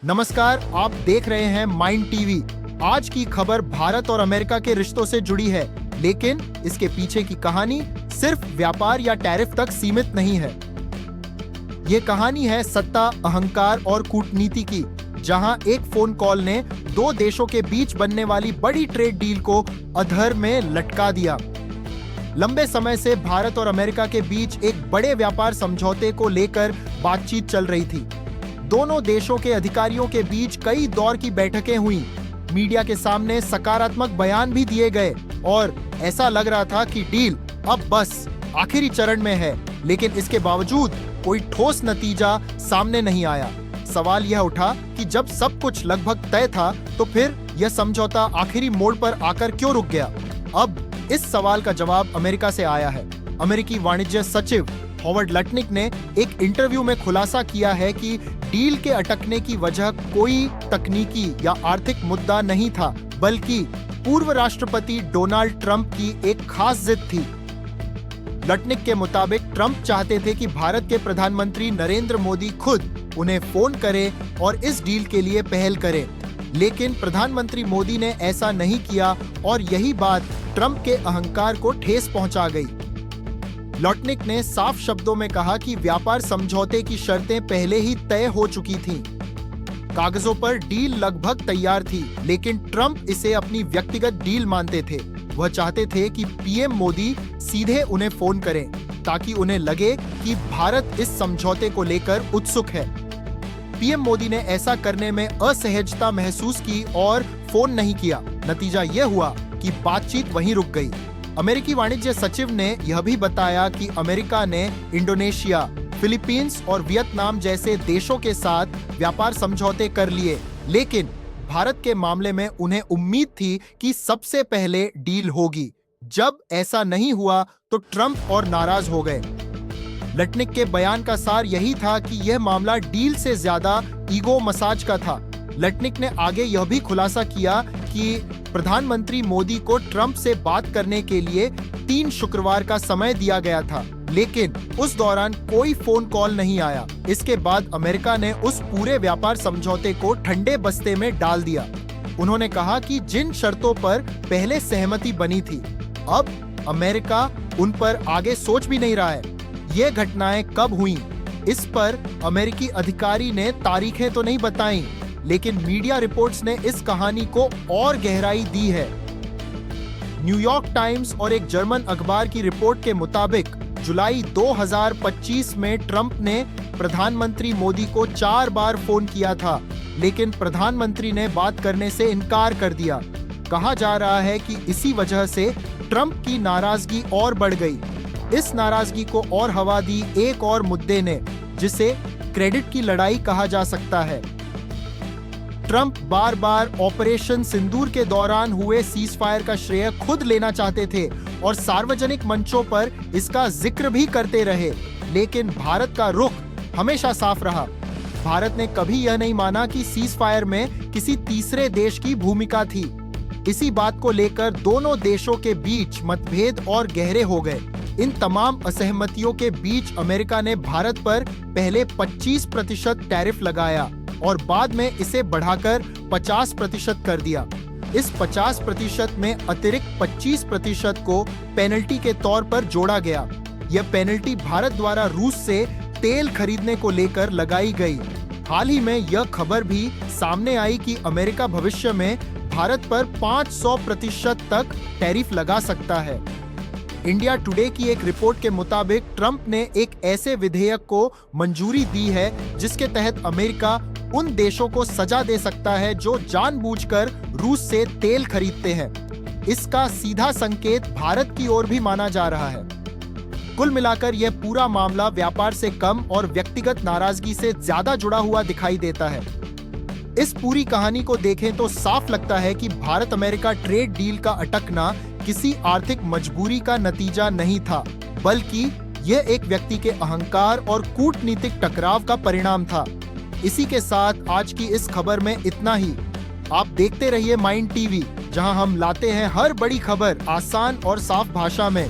नमस्कार, आप देख रहे हैं माइंड टीवी। आज की खबर भारत और अमेरिका के रिश्तों से जुड़ी है, लेकिन इसके पीछे की कहानी सिर्फ व्यापार या टैरिफ तक सीमित नहीं है। ये कहानी है सत्ता, अहंकार और कूटनीति की, जहां एक फोन कॉल ने दो देशों के बीच बनने वाली बड़ी ट्रेड डील को अधर में लटका दिया। लंबे समय से भारत और अमेरिका के बीच एक बड़े व्यापार समझौते को लेकर बातचीत चल रही थी। दोनों देशों के अधिकारियों के बीच कई दौर की बैठकें हुई, मीडिया के सामने सकारात्मक बयान भी दिए गए और ऐसा लग रहा था कि डील अब बस आखिरी चरण में है। लेकिन इसके बावजूद कोई ठोस नतीजा सामने नहीं आया। सवाल यह उठा कि जब सब कुछ लगभग तय था, तो फिर यह समझौता आखिरी मोड़ पर आकर क्यों रुक गया? अब इस सवाल का जवाब अमेरिका से आया है। अमेरिकी वाणिज्य सचिव हॉवर्ड लटनिक ने एक इंटरव्यू में खुलासा किया है कि डील के अटकने की वजह कोई तकनीकी या आर्थिक मुद्दा नहीं था, बल्कि पूर्व राष्ट्रपति डोनाल्ड ट्रंप की एक खास जिद थी। लटनिक के मुताबिक ट्रंप चाहते थे कि भारत के प्रधानमंत्री नरेंद्र मोदी खुद उन्हें फोन करे और इस डील के लिए पहल करे, लेकिन प्रधानमंत्री मोदी ने ऐसा नहीं किया और यही बात ट्रंप के अहंकार को ठेस पहुंचा गई। लटनिक ने साफ शब्दों में कहा कि व्यापार समझौते की शर्तें पहले ही तय हो चुकी थीं। कागजों पर डील लगभग तैयार थी, लेकिन ट्रंप इसे अपनी व्यक्तिगत डील मानते थे। वह चाहते थे कि पीएम मोदी सीधे उन्हें फोन करें, ताकि उन्हें लगे कि भारत इस समझौते को लेकर उत्सुक है। पीएम मोदी ने ऐसा करने में असहजता महसूस की और फोन नहीं किया। नतीजा यह हुआ कि बातचीत वहीं रुक गई। अमेरिकी वाणिज्य सचिव ने यह भी बताया कि अमेरिका ने इंडोनेशिया, फिलीपींस और वियतनाम जैसे देशों के साथ व्यापार समझौते कर लिए, लेकिन भारत के मामले में उन्हें उम्मीद थी कि सबसे पहले डील होगी। जब ऐसा नहीं हुआ तो ट्रंप और नाराज हो गए। लटनिक के बयान का सार यही था कि यह मामला डील से ज्यादा ईगो मसाज का था। लटनिक ने आगे यह भी खुलासा किया कि प्रधानमंत्री मोदी को ट्रंप से बात करने के लिए 3 शुक्रवार का समय दिया गया था, लेकिन उस दौरान कोई फोन कॉल नहीं आया। इसके बाद अमेरिका ने उस पूरे व्यापार समझौते को ठंडे बस्ते में डाल दिया। उन्होंने कहा कि जिन शर्तों पर पहले सहमति बनी थी, अब अमेरिका उन पर आगे सोच भी नहीं रहा है। ये घटनाएं कब हुई, इस पर अमेरिकी अधिकारी ने तारीखें तो नहीं बताई, लेकिन मीडिया रिपोर्ट्स ने इस कहानी को और गहराई दी है। न्यूयॉर्क टाइम्स और एक जर्मन अखबार की रिपोर्ट के मुताबिक जुलाई 2025 में ट्रंप ने प्रधानमंत्री मोदी को 4 बार फोन किया था, लेकिन प्रधानमंत्री ने बात करने से इनकार कर दिया। कहा जा रहा है कि इसी वजह से ट्रंप की नाराजगी और बढ़ गई। इस नाराजगी को और हवा दी एक और मुद्दे ने, जिसे क्रेडिट की लड़ाई कहा जा सकता है। ट्रंप बार बार ऑपरेशन सिंदूर के दौरान हुए सीजफायर का श्रेय खुद लेना चाहते थे और सार्वजनिक मंचों पर इसका जिक्र भी करते रहे, लेकिन भारत का रुख हमेशा साफ रहा। भारत ने कभी यह नहीं माना कि सीजफायर में किसी तीसरे देश की भूमिका थी। इसी बात को लेकर दोनों देशों के बीच मतभेद और गहरे हो गए। इन तमाम असहमतियों के बीच अमेरिका ने भारत पर पहले 25% टैरिफ लगाया और बाद में इसे बढ़ाकर 50% कर दिया। इस 50% में अतिरिक्त 25% को पेनल्टी के तौर पर जोड़ा गया। यह पेनल्टी भारत द्वारा रूस से तेल खरीदने को लेकर लगाई गई। हाल ही में यह खबर भी सामने आई कि अमेरिका भविष्य में भारत पर 500% तक टैरिफ लगा सकता है। इंडिया टुडे की एक रिपोर्ट के मुताबिक ट्रंप ने एक ऐसे विधेयक को मंजूरी दी है जिसके तहत अमेरिका उन देशों को सजा दे सकता है जो जानबूझकर रूस से तेल खरीदते हैं। इसका सीधा संकेत भारत की ओर भी माना जा रहा है। कुल मिलाकर यह पूरा मामला व्यापार से कम और व्यक्तिगत नाराजगी से ज्यादा जुड़ा हुआ दिखाई देता है। इस पूरी कहानी को देखें तो साफ लगता है कि भारत अमेरिका ट्रेड डील का अटकना किसी आर्थिक मजबूरी का नतीजा नहीं था, बल्कि यह एक व्यक्ति के अहंकार और कूटनीतिक टकराव का परिणाम था। इसी के साथ आज की इस खबर में इतना ही। आप देखते रहिए माइंड टीवी, जहां हम लाते हैं हर बड़ी खबर आसान और साफ भाषा में।